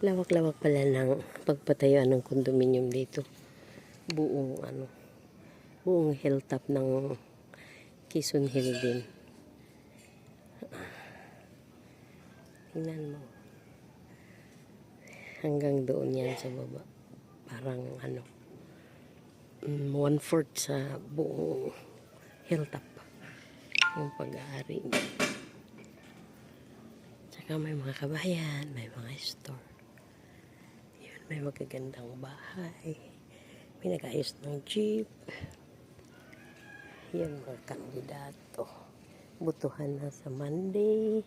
Lawak-lawak pala ng pagpatayuan ng condominium dito. Buong hilltop ng Quezon Hill din. Tingnan mo. Hanggang doon yan sa baba. Parang 1/4 sa buong hilltop. Yung pag-aari niya. Tsaka may mga kabayan, may mga store. Yun, may magagandang bahay. May nag-ayos ng jeep. Yan mga kandidato. Butuhan na sa Monday.